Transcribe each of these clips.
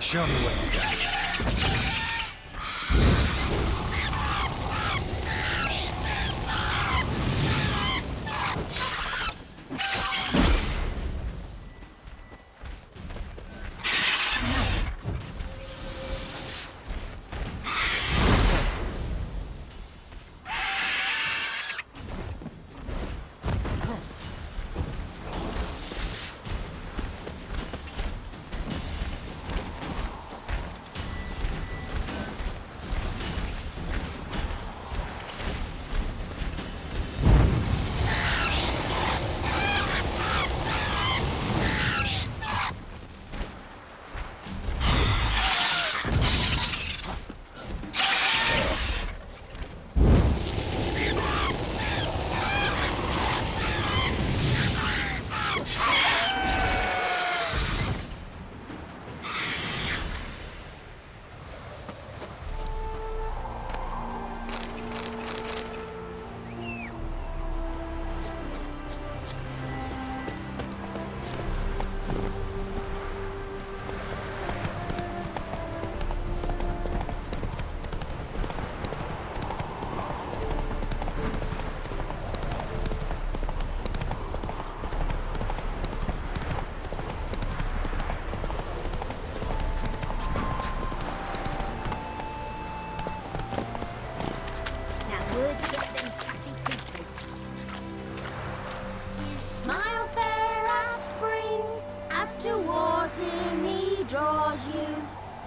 Show me what you got.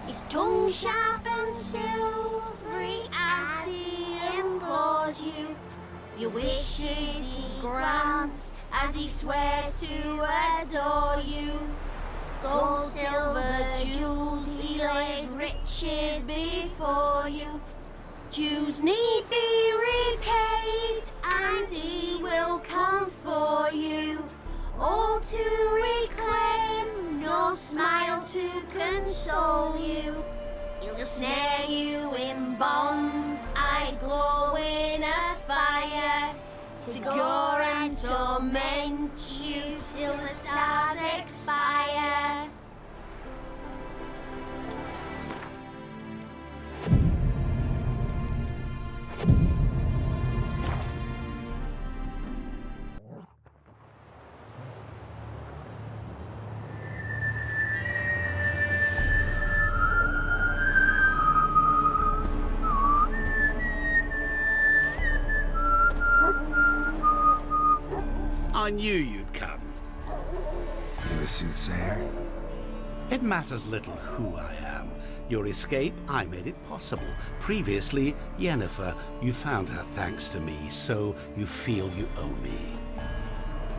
His tongue sharp and silvery as he implores you. Your wishes he grants as he swears to adore you. Gold, silver, jewels, he lays riches before you. Dues need be repaid, and he will come for you. All to reclaim, no smile to console you. He'll snare you in bonds, eyes glow in a fire, to gore and torment you till the stars expire. I knew you'd come. You a soothsayer? It matters little who I am. Your escape, I made it possible. Previously, Yennefer, you found her thanks to me, so you feel you owe me.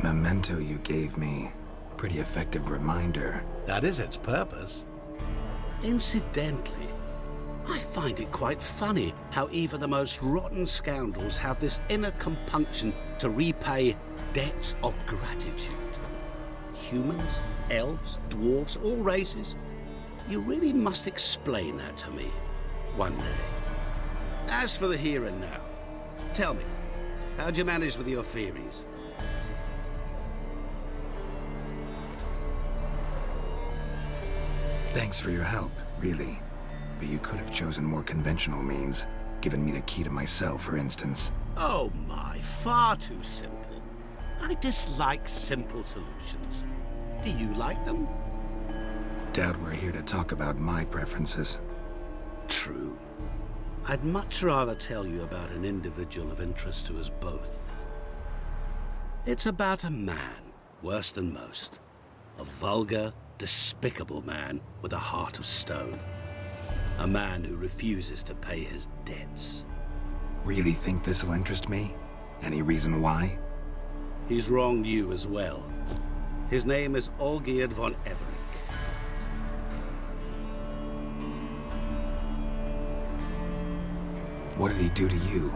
Memento you gave me. Pretty effective reminder. That is its purpose. Incidentally, I find it quite funny how even the most rotten scoundrels have this inner compunction to repay debts of gratitude. Humans, elves, dwarves, all races. You really must explain that to me one day. As for the here and now, tell me, how'd you manage with your theories? Thanks for your help, really. But you could have chosen more conventional means. Given me the key to my cell, for instance. Oh my, far too simple. I dislike simple solutions. Do you like them? Doubt we're here to talk about my preferences. True. I'd much rather tell you about an individual of interest to us both. It's about a man, worse than most. A vulgar, despicable man with a heart of stone. A man who refuses to pay his debts. Really think this'll interest me? Any reason why? He's wronged you as well. His name is Olgierd von Everec. What did he do to you?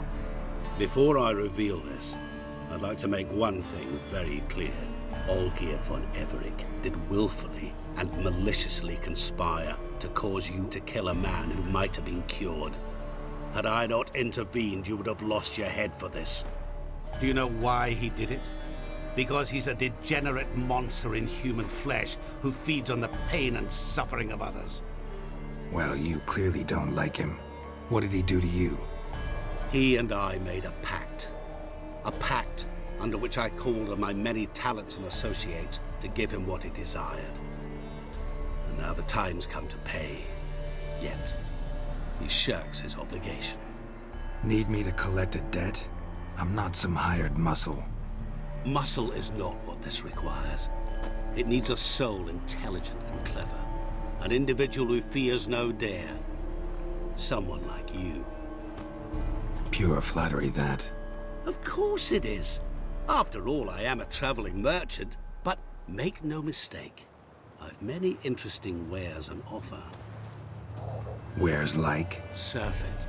Before I reveal this, I'd like to make one thing very clear. Olgierd von Everec did willfully and maliciously conspire to cause you to kill a man who might have been cured. Had I not intervened, you would have lost your head for this. Do you know why he did it? Because he's a degenerate monster in human flesh who feeds on the pain and suffering of others. Well, you clearly don't like him. What did he do to you? He and I made a pact. A pact under which I called on my many talents and associates to give him what he desired. And now the time's come to pay. Yet, he shirks his obligation. Need me to collect a debt? I'm not some hired muscle. Muscle is not what this requires. It needs a soul intelligent and clever. An individual who fears no dare. Someone like you. Pure flattery, that. Of course it is. After all, I am a traveling merchant. But make no mistake, I've many interesting wares on offer. Wares like? Surfeit.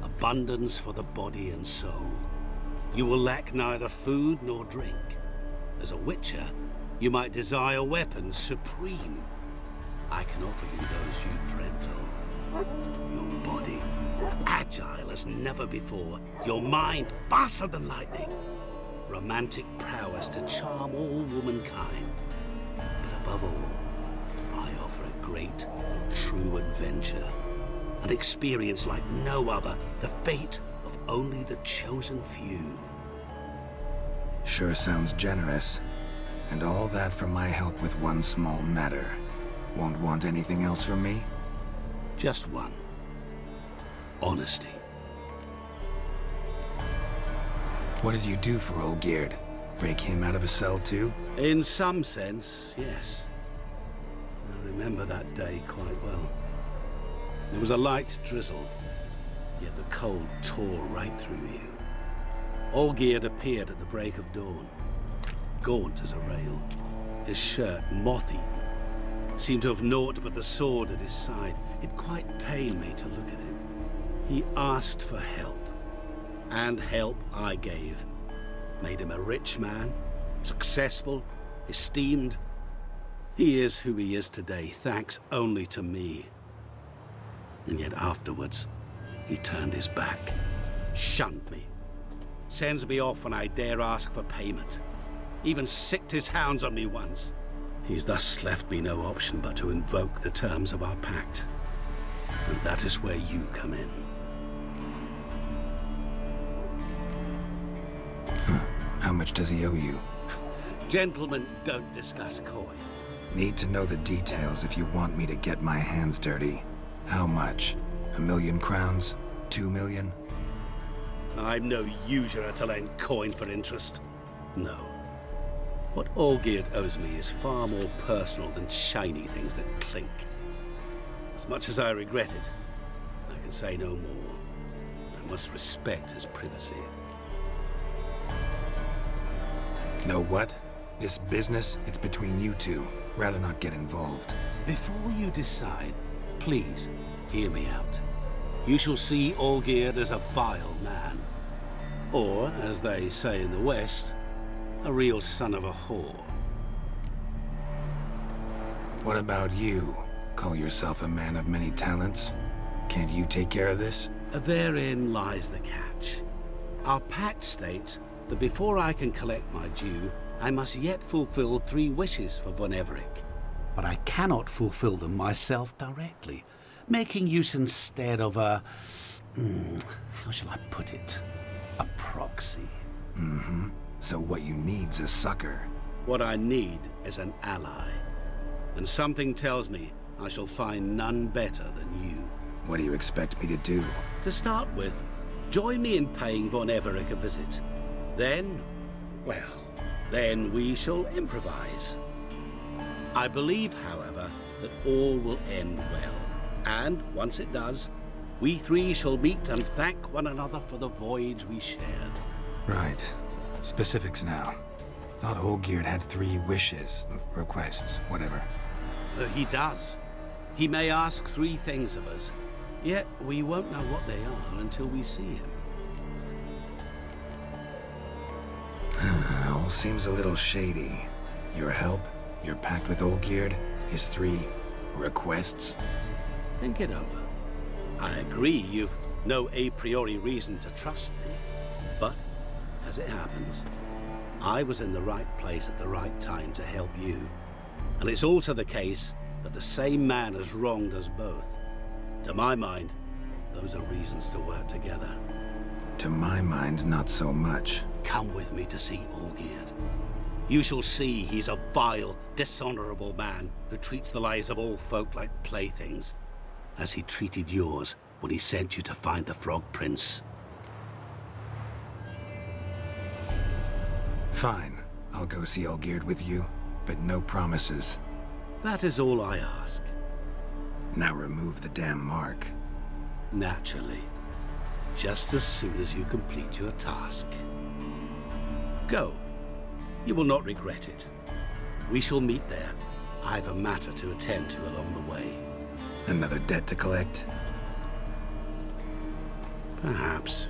Abundance for the body and soul. You will lack neither food nor drink. As a witcher, you might desire weapons supreme. I can offer you those you dreamt of. Your body, agile as never before. Your mind, faster than lightning. Romantic prowess to charm all womankind. But above all, I offer a great, true adventure. An experience like no other. The fate of only the chosen few. Sure sounds generous. And all that for my help with one small matter. Won't want anything else from me? Just one. Honesty. What did you do for Olgierd? Break him out of a cell too? In some sense, yes. I remember that day quite well. There was a light drizzle, yet the cold tore right through you. Olgierd appeared at the break of dawn, gaunt as a rail, his shirt moth-eaten. Seemed to have naught but the sword at his side. It quite pained me to look at him. He asked for help, and help I gave. Made him a rich man, successful, esteemed. He is who he is today, thanks only to me. And yet afterwards, he turned his back, shunned me, sends me off when I dare ask for payment. Even sicked his hounds on me once. He's thus left me no option but to invoke the terms of our pact. And that is where you come in. How much does he owe you? Gentlemen don't discuss coin. Need to know the details if you want me to get my hands dirty. How much? 1,000,000 crowns? 2,000,000? I'm no usurer to lend coin for interest. No. What Olgierd owes me is far more personal than shiny things that clink. As much as I regret it, I can say no more. I must respect his privacy. Know what? This business, it's between you two. Rather not get involved. Before you decide, please hear me out. You shall see Olgierd as a vile man. Or, as they say in the West, a real son of a whore. What about you? Call yourself a man of many talents? Can't you take care of this? Therein lies the catch. Our pact states that before I can collect my due, I must yet fulfill 3 wishes for Von Everec. But I cannot fulfill them myself directly, making use instead of a... how shall I put it? A proxy. Mm-hmm. So what you need's a sucker. What I need is an ally. And something tells me I shall find none better than you. What do you expect me to do? To start with, join me in paying Von Everec a visit. Then, well, then we shall improvise. I believe, however, that all will end well. And once it does, we 3 shall meet and thank one another for the voyage we shared. Right. Specifics now. Thought Olgierd had 3 wishes, requests, whatever. He does. He may ask 3 things of us, yet we won't know what they are until we see him. All seems a little shady. Your help, your pact with Olgierd, his 3 requests. Think it over. I agree you've no a priori reason to trust me, but as it happens, I was in the right place at the right time to help you. And it's also the case that the same man has wronged us both. To my mind, those are reasons to work together. To my mind, not so much. Come with me to see Olgierd. You shall see he's a vile, dishonorable man who treats the lives of all folk like playthings, as he treated yours when he sent you to find the Frog Prince. Fine. I'll go see Olgierd with you, but no promises. That is all I ask. Now remove the damn mark. Naturally. Just as soon as you complete your task. Go. You will not regret it. We shall meet there. I have a matter to attend to along the way. Another debt to collect? Perhaps.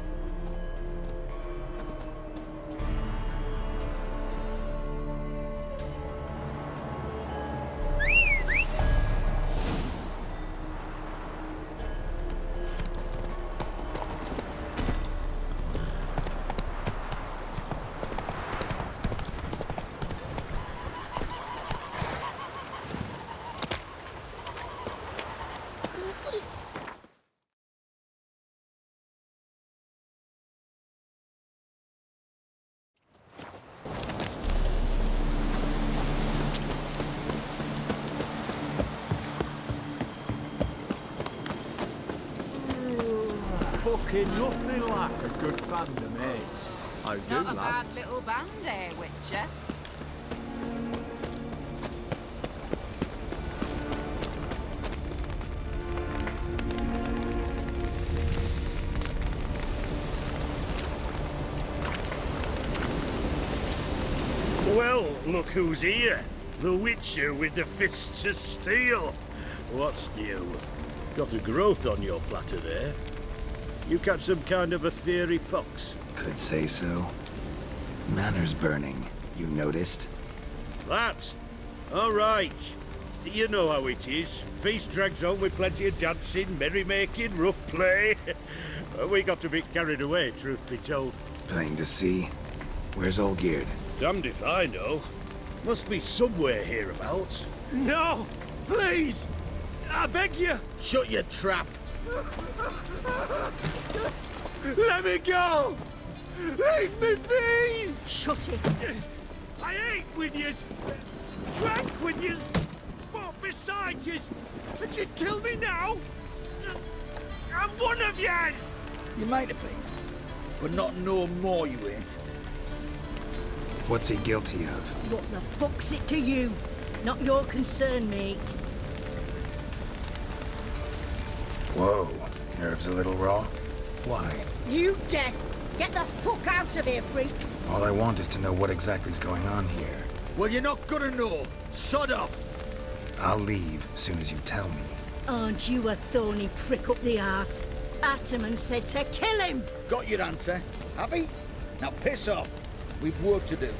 Fucking nothing like a good band of mates. I do, Not a lad. bad little band, eh, Witcher? Well, look who's here. The Witcher with the fists of steel. What's new? Got a growth on your platter there. You catch some kind of a theory pox? Could say so. Manor's burning, you noticed? That? All right. You know how it is. Feast drags on with plenty of dancing, merrymaking, rough play. We got a bit carried away, truth be told. Plain to see. Where's Olgierd? Damned if I know. Must be somewhere hereabouts. No! Please! I beg you! Shut your trap! Let me go! Leave me be! Shut it. I ate with yous, drank with yous, fought beside yous, and you kill me now? I'm one of yous! You might have been, but not no more you ain't. What's he guilty of? What the fuck's it to you? Not your concern, mate. Whoa, nerves a little raw? Why? You deaf! Get the fuck out of here, freak! All I want is to know what exactly's going on here. Well, you're not gonna know. Sod off. I'll leave soon as you tell me. Aren't you a thorny prick up the arse? Ataman said to kill him! Got your answer. Happy? Now piss off. We've work to do.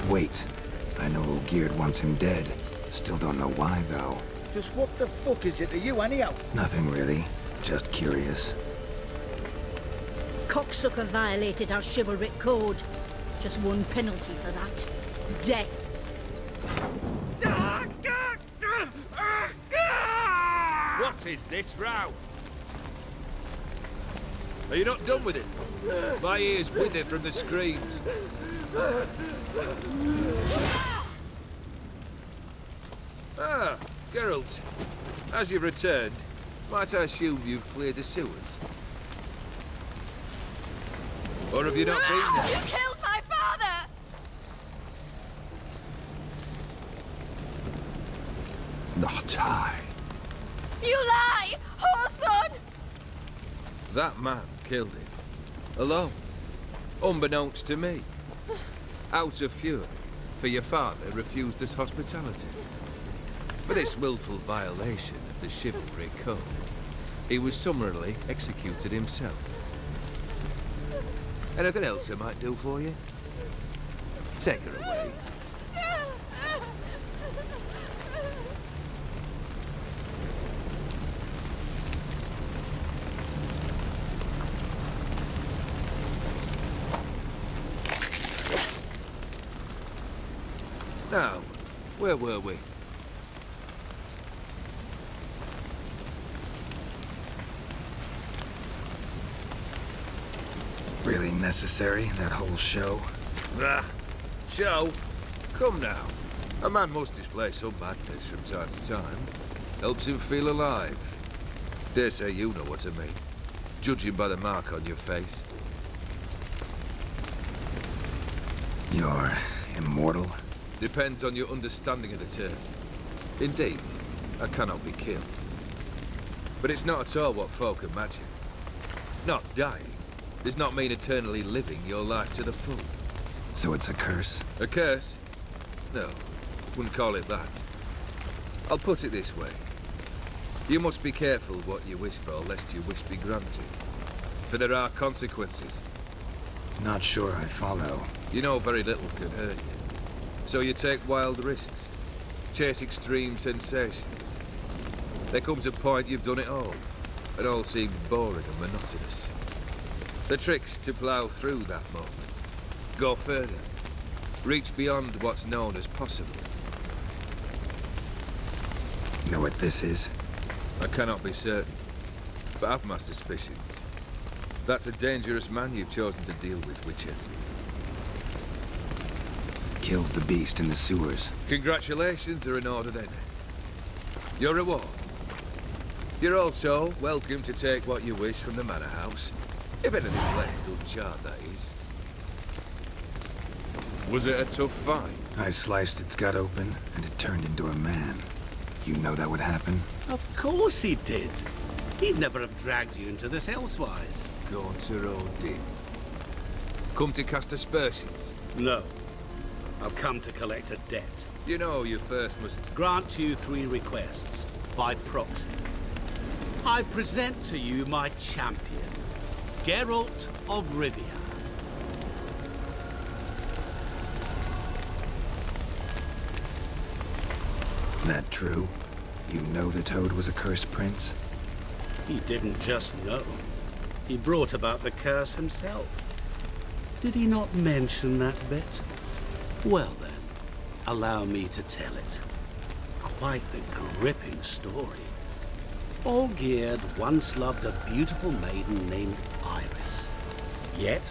Wait. I know Olgierd wants him dead. Still don't know why, though. Just what the fuck is it to you, anyhow? Nothing really. Just curious. Cocksucker violated our chivalric code. Just one penalty for that. Death. What is this row? Are you not done with it? My ears wither from the screams. Ah, Geralt. As you've returned, might I assume you've cleared the sewers? Or have you not been there? You killed my father! Not I. You lie! Whoreson! That man killed him. Alone. Unbeknownst to me. Out of fury, for your father refused us hospitality. For this willful violation of the chivalry code, he was summarily executed himself. Anything else I might do for you? Take her away. Now, Where were we? Really necessary, that whole show? Ah, show? Come now. A man must display some madness from time to time. Helps him feel alive. Dare say you know what I mean. Judging by the mark on your face. You're immortal? Depends on your understanding of the term. Indeed, I cannot be killed. But it's not at all what folk imagine. Not dying does not mean eternally living your life to the full. So it's a curse? A curse? No, wouldn't call it that. I'll put it this way. You must be careful what you wish for, lest your wish be granted. For there are consequences. Not sure I follow. You know very little can hurt you. So you take wild risks. Chase extreme sensations. There comes a point you've done it all. It all seems boring and monotonous. The trick's to plough through that moment. Go further. Reach beyond what's known as possible. Know what this is? I cannot be certain, but I've my suspicions. That's a dangerous man you've chosen to deal with, Witcher. Killed the beast in the sewers. Congratulations are in order then. Your reward. You're also welcome to take what you wish from the manor house. If anything's left uncharred, that is. Was it a tough fight? I sliced its gut open, and it turned into a man. You know that would happen? Of course he did. He'd never have dragged you into this elsewise. Gaunter Odin. Come to cast aspersions? No. I've come to collect a debt. You know you first must... Grant you 3 requests, by proxy. I present to you my champion, Geralt of Rivia. That true? You know the Toad was a cursed prince? He didn't just know. He brought about the curse himself. Did he not mention that bit? Well then, allow me to tell it. Quite the gripping story. Olgierd once loved a beautiful maiden named Iris. Yet,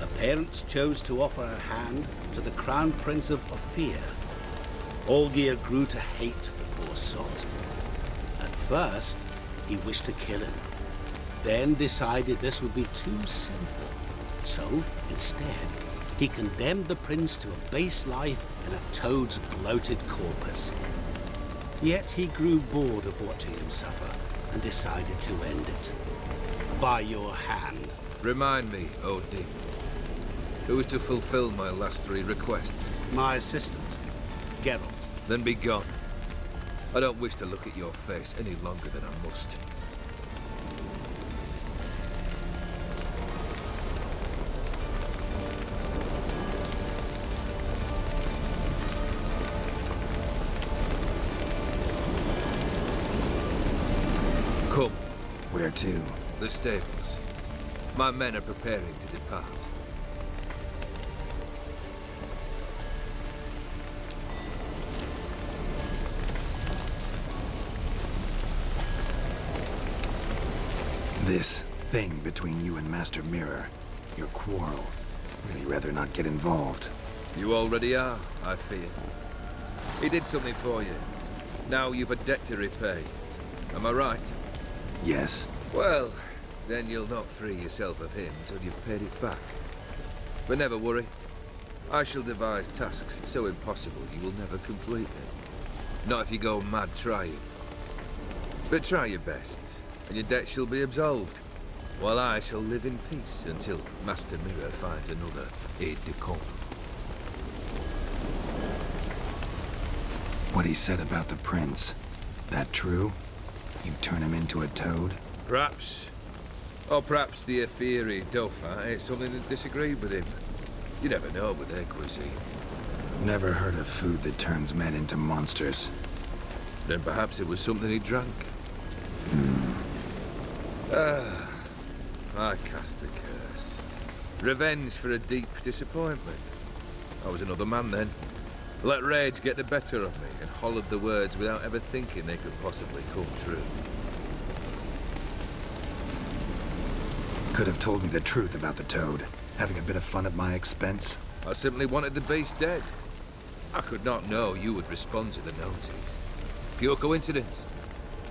her parents chose to offer her hand to the Crown Prince of Ophir. Olgierd grew to hate the poor sot. At first, he wished to kill him. Then decided this would be too simple. So, instead, he condemned the prince to a base life in a toad's bloated corpus. Yet he grew bored of watching him suffer and decided to end it. By your hand. Remind me, Odin. Who is to fulfill my last 3 requests? My assistant, Geralt. Then be gone. I don't wish to look at your face any longer than I must. Come. Where to? The stables. My men are preparing to depart. This thing between you and Master Mirror, your quarrel. Really rather not get involved. You already are, I fear. He did something for you. Now you've a debt to repay. Am I right? Yes. Well, then you'll not free yourself of him till you've paid it back. But never worry. I shall devise tasks so impossible you will never complete them. Not if you go mad trying. But try your best, and your debt shall be absolved, while I shall live in peace until Master Mirror finds another aide-de-camp. What he said about the prince, that true? You turn him into a toad? Perhaps. Or perhaps the Ephiri Dauphin ate something that disagreed with him. You never know with their cuisine. Never heard of food that turns men into monsters. Then perhaps it was something he drank. I cast the curse. Revenge for a deep disappointment. I was another man then. Let rage get the better of me and hollered the words without ever thinking they could possibly come true. Could have told me the truth about the toad, having a bit of fun at my expense. I simply wanted the beast dead. I could not know you would respond to the notice. Pure coincidence.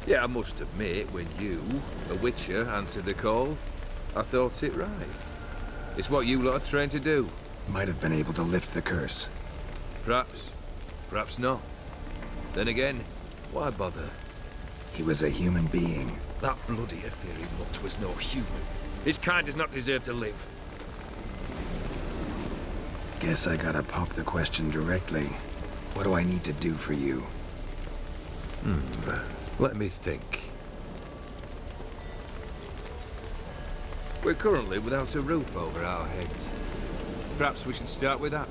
Yeah, I must admit, when you, a witcher, answered the call, I thought it right. It's what you lot are trained to do. Might have been able to lift the curse. Perhaps. Perhaps not. Then again, why bother? He was a human being. That bloody Ethereal mutt was no human. His kind does not deserve to live. Guess I gotta pop the question directly. What do I need to do for you? Let me think. We're currently without a roof over our heads. Perhaps we should start with that.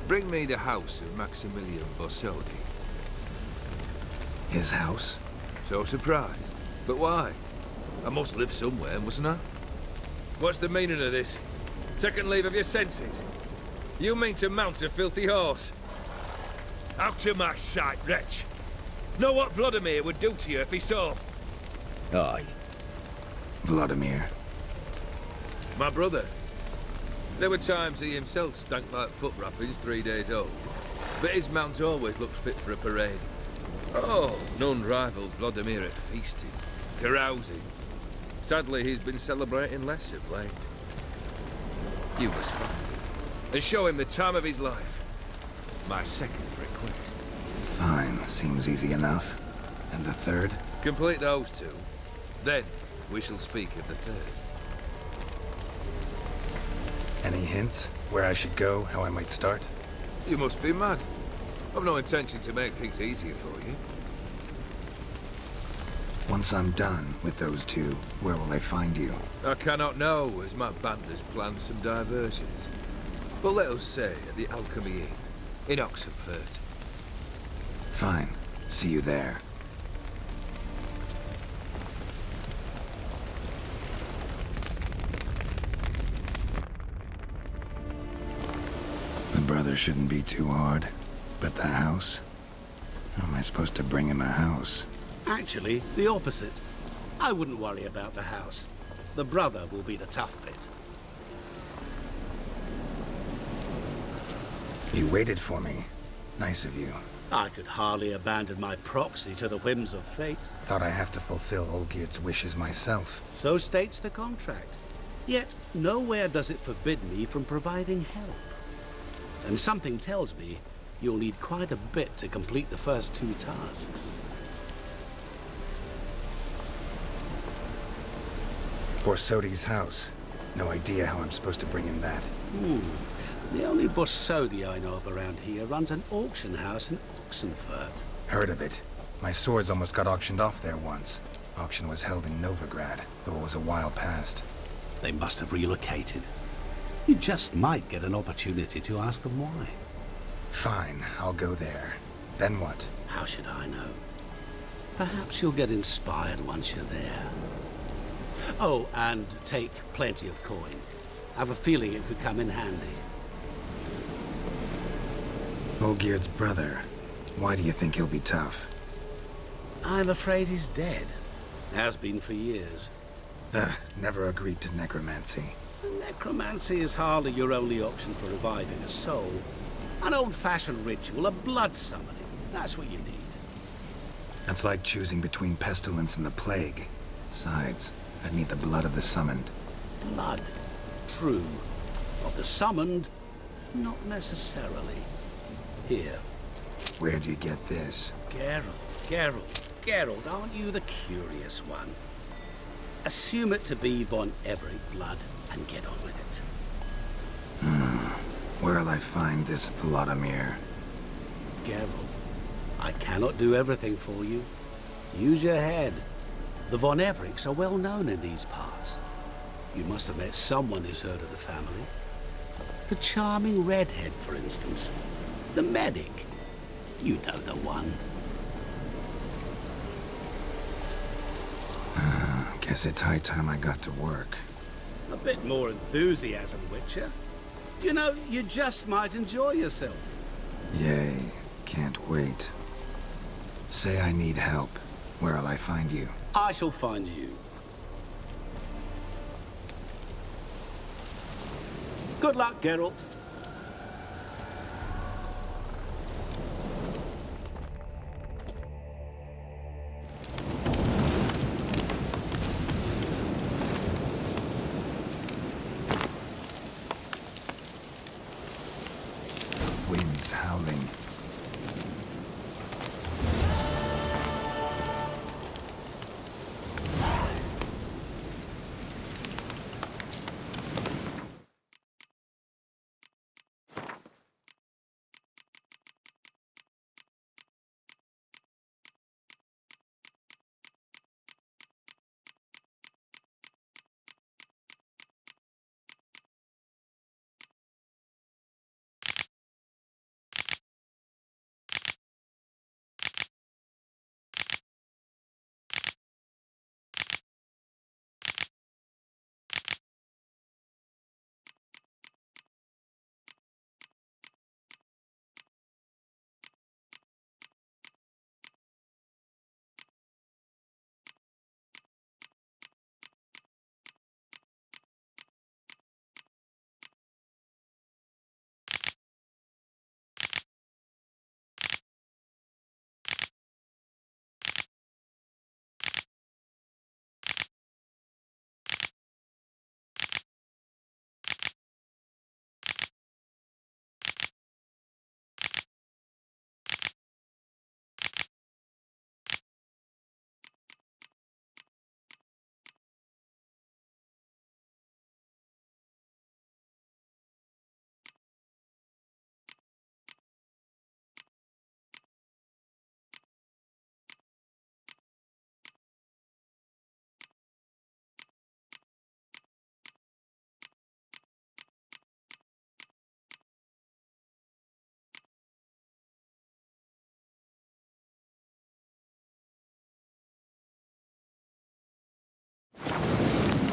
Bring me the house of Maximilian Borsodi. His house? So surprised. But why? I must live somewhere, mustn't I? What's the meaning of this? Second leave of your senses? You mean to mount a filthy horse? Out of my sight, wretch! Know what Vladimir would do to you if he saw? Aye. Vladimir. My brother. There were times he himself stank like foot wrappings 3 days old. But his mount always looked fit for a parade. Oh, none rivaled Vladimir at feasting, carousing. Sadly, he's been celebrating less of late. You must find him and show him the time of his life. My second request. Fine, seems easy enough. And the third? Complete those two. Then, we shall speak of the third. Any hints? Where I should go, how I might start? You must be mad. I've no intention to make things easier for you. Once I'm done with those two, where will I find you? I cannot know, as my band has planned some diversions. But let us say at the Alchemy Inn, in Oxenfurt. Fine. See you there. The brother shouldn't be too hard. But the house? How am I supposed to bring him a house? Actually, the opposite. I wouldn't worry about the house. The brother will be the tough bit. You waited for me. Nice of you. I could hardly abandon my proxy to the whims of fate. Thought I have to fulfill Olgierd's wishes myself. So states the contract. Yet, nowhere does it forbid me from providing help. And something tells me you'll need quite a bit to complete the first 2 tasks. Borsodi's house. No idea how I'm supposed to bring him that. The only Borsodi I know of around here runs an auction house in Oxenfurt. Heard of it. My swords almost got auctioned off there once. Auction was held in Novigrad, though it was a while past. They must have relocated. You just might get an opportunity to ask them why. Fine, I'll go there. Then what? How should I know? Perhaps you'll get inspired once you're there. Oh, and take plenty of coin. I have a feeling it could come in handy. Olgierd's brother. Why do you think he'll be tough? I'm afraid he's dead. Has been for years. Never agreed to necromancy. Necromancy is hardly your only option for reviving a soul. An old-fashioned ritual, a blood summoning. That's what you need. That's like choosing between pestilence and the plague. Besides, I'd need the blood of the summoned. Blood. True. Of the summoned, not necessarily. Here. Where'd you get this? Geralt, aren't you the curious one? Assume it to be von Everett blood and get on with it. Where'll I find this Vladimir? Geralt, I cannot do everything for you. Use your head. The von Evericks are well known in these parts. You must have met someone who's heard of the family. The charming redhead, for instance. The medic. You know the one. Guess it's high time I got to work. A bit more enthusiasm, Witcher. You know, you just might enjoy yourself. Yay, can't wait. Say I need help. Where'll I find you? I shall find you. Good luck, Geralt. Wind's howling.